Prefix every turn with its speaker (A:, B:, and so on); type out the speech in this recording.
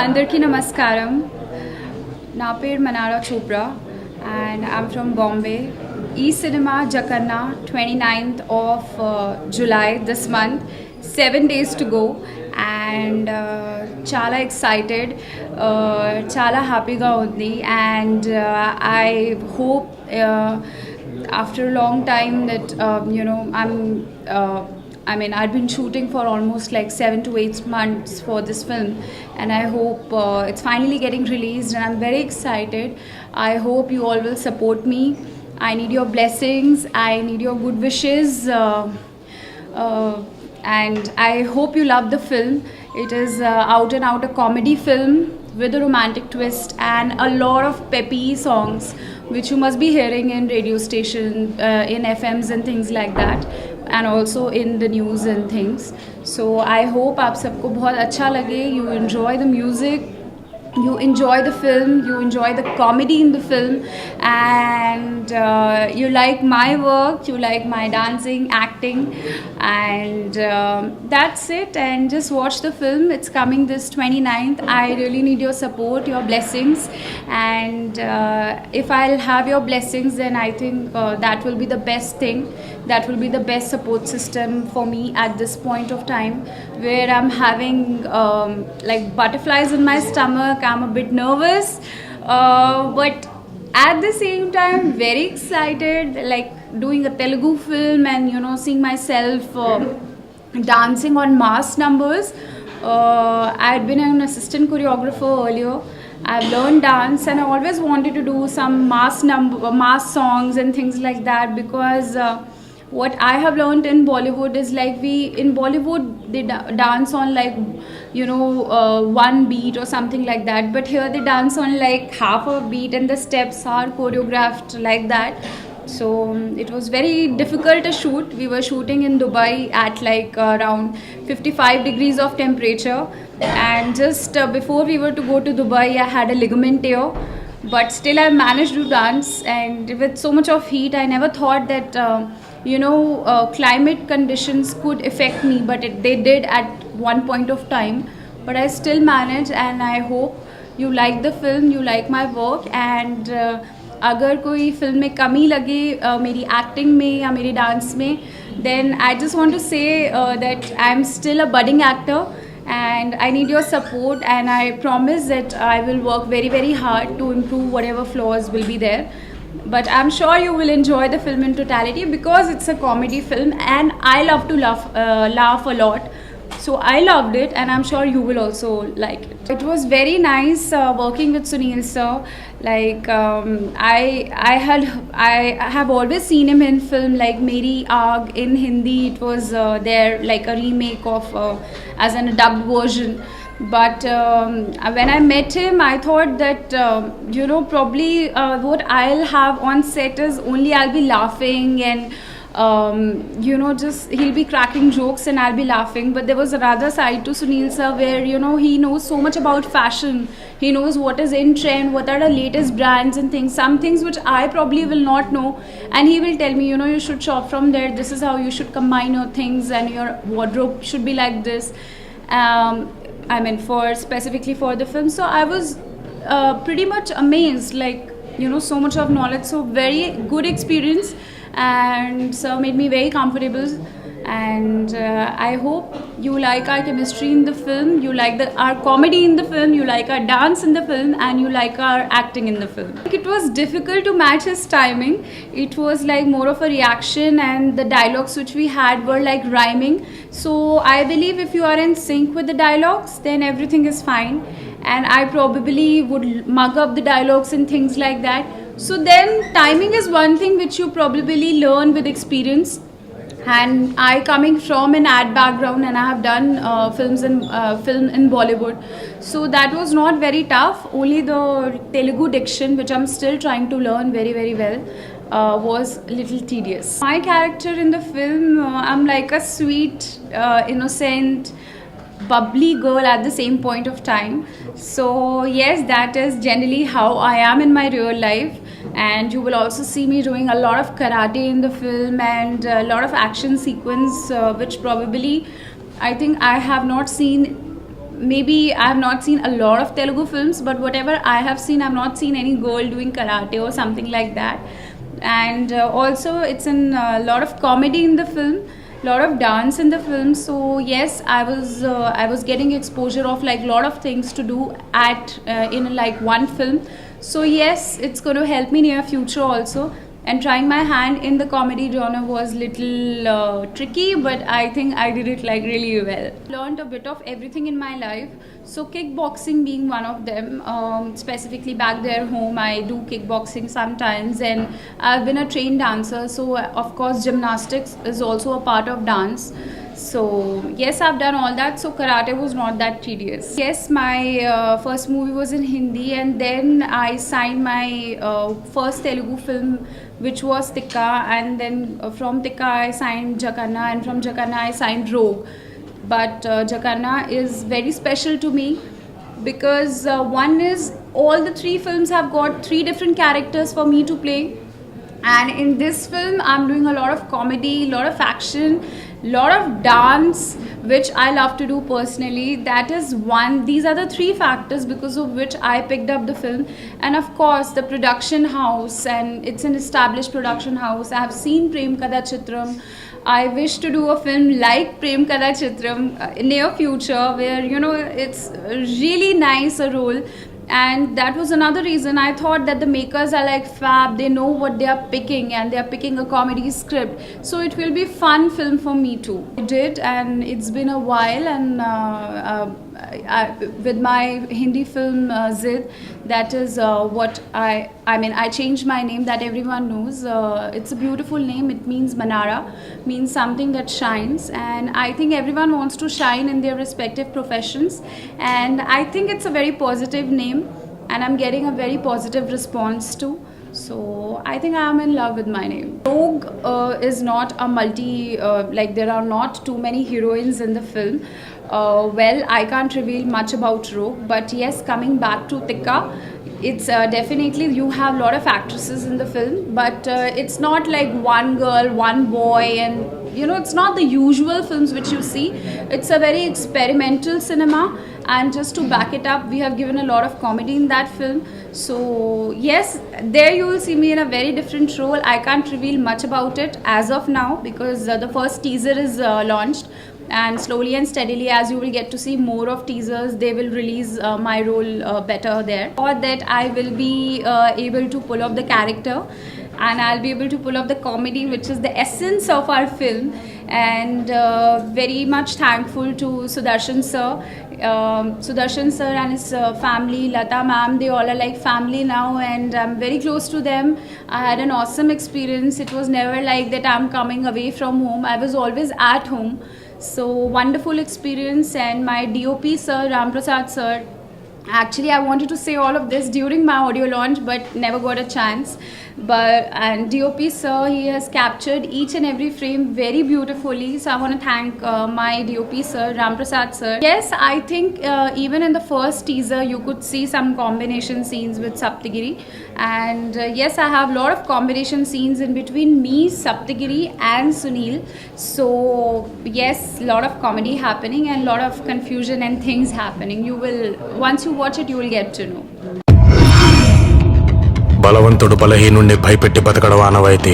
A: Andarki Namaskaram. Na పేరు Manara Chopra and I'm from Bombay. E-Cinema Jakarna, 29th of July this month. 7 days to go and chala excited, chala happyga undi and I hope after a long time that I've been shooting for almost like 7 to 8 months for this film, and I hope it's finally getting released, and I'm very excited. I hope you all will support me. I need your blessings. I need your good wishes. And I hope you love the film. It is out and out a comedy film with a romantic twist and a lot of peppy songs which you must be hearing in radio station, in FMs and things like that, and also in the news and things. So I hope आप सबको बहुत अच्छा लगे. You enjoy the music, you enjoy the film, you enjoy the comedy in the film, and you like my work, you like my dancing, acting, and that's it. And just watch the film. It's coming this 29th. I really need your support, your blessings, and if I'll have your blessings, then I think that will be the best thing. That will be the best support system for me at this point of time, where I'm having like butterflies in my stomach. I'm a bit nervous, but at the same time very excited, like doing a Telugu film and seeing myself dancing on mass numbers. I'd been an assistant choreographer earlier. I've learned dance and I always wanted to do some mass songs and things like that, because what I have learned in Bollywood is like in Bollywood they dance on like one beat or something like that, but here they dance on like half a beat and the steps are choreographed like that. So it was very difficult to shoot. We were shooting in Dubai at like around 55 degrees of temperature, and just before we were to go to Dubai I had a ligament tear, but still I managed to dance. And with so much of heat, I never thought that climate conditions could affect me, but they did at one point of time. But I still managed, and I hope you like the film, you like my work. And अगर कोई film में कमी लगे मेरी acting में या मेरे dance में, then I just want to say that I'm still a budding actor and I need your support, and I promise that I will work very very hard to improve whatever flaws will be there. But I'm sure you will enjoy the film in totality, because it's a comedy film and I love to laugh a lot. So I loved it, and I'm sure you will also like it. It was very nice working with Sunil sir. Like I have always seen him in film like Meri Aag in Hindi. It was there like a remake of as a dubbed version. But when I met him, I thought that probably what I'll have on set is only I'll be laughing and just he'll be cracking jokes and I'll be laughing. But there was another side to Sunil sir where he knows so much about fashion. He knows what is in trend, what are the latest brands and things, some things which I probably will not know, and he will tell me you should shop from there, this is how you should combine your things, and your wardrobe should be like this. For specifically for the film. So I was pretty much amazed, like so much of knowledge, so very good experience, and sir made me very comfortable. And I hope you like our chemistry in the film, you like our comedy in the film, you like our dance in the film, and you like our acting in the film. It was difficult to match his timing. It was like more of a reaction, and the dialogues which we had were like rhyming. So I believe if you are in sync with the dialogues, then everything is fine, and I probably would mug up the dialogues and things like that. So then timing is one thing which you probably learn with experience. And I coming from an ad background, and I have done film in Bollywood, so that was not very tough. Only the Telugu diction, which I'm still trying to learn very very well, was a little tedious. My character in the film, I'm like a sweet, innocent, bubbly girl at the same point of time. So yes, that is generally how I am in my real life, and you will also see me doing a lot of karate in the film and a lot of action sequence, which probably I think I have not seen. Maybe I have not seen a lot of Telugu films, but whatever I have seen, I've not seen any girl doing karate or something like that. And also, it's in a lot of comedy in the film, lot of dance in the film. So yes, I was getting exposure of like lot of things to do at in like one film. So yes, it's going to help me near future also. And trying my hand in the comedy genre was little tricky, but I think I did it like really well. Learned a bit of everything in my life. So kickboxing being one of them. Specifically back there home, I do kickboxing sometimes, and I've been a trained dancer. So of course, gymnastics is also a part of dance. So yes, I've done all that. So karate was not that tedious. Yes, my first movie was in Hindi, and then I signed my first Telugu film, which was Tikka, and then from Tikka I signed Jakanna, and from Jakanna I signed Rogue. But Jakanna is very special to me because one is all the three films have got three different characters for me to play. And in this film, I'm doing a lot of comedy, a lot of action, lot of dance, which I love to do personally. That is one. These are the three factors because of which I picked up the film. And of course, the production house, and it's an established production house. I have seen Prem Kada Chitram. I wish to do a film like Prem Kada Chitram in near future, where it's really nice a role. And that was another reason I thought that the makers are like fab. They know what they are picking, and they are picking a comedy script, so it will be fun film for me too. I did, and it's been a while, and with my Hindi film Zid, that is what I mean, I changed my name that everyone knows. It's a beautiful name. It means Manara, means something that shines, and I think everyone wants to shine in their respective professions, and I think it's a very positive name, and I'm getting a very positive response too. So I think I am in love with my name. Rogue is not a like there are not too many heroines in the film. Well, I can't reveal much about Rogue, but yes, coming back to Tikka, it's definitely you have a lot of actresses in the film, but it's not like one girl, one boy, and it's not the usual films which you see. It's a very experimental cinema, and just to back it up, we have given a lot of comedy in that film. So yes, there you will see me in a very different role. I can't reveal much about it as of now because the first teaser is launched, and slowly and steadily, as you will get to see more of teasers, they will release my role better there. Or that I will be able to pull off the character, and I'll be able to pull off the comedy, which is the essence of our film. And very much thankful to Sudarshan sir. Sudarshan sir and his family, Lata ma'am, they all are like family now, and I'm very close to them. I had an awesome experience. It was never like that I'm coming away from home. I was always at home. So wonderful experience. And my DOP sir, Ram Prasad sir, actually I wanted to say all of this during my audio launch but never got a chance. And DOP sir, he has captured each and every frame very beautifully. So I want to thank my DOP sir, Ram Prasad sir. Yes, I think even in the first teaser you could see some combination scenes with Saptagiri. And yes, I have a lot of combination scenes in between me, Saptagiri and Sunil. So yes, a lot of comedy happening and a lot of confusion and things happening. You will, once you watch it, you will get to know.
B: బలవంతుడు బలహీనుణ్ణి భయపెట్టి బతకడం ఆనవాయితీ.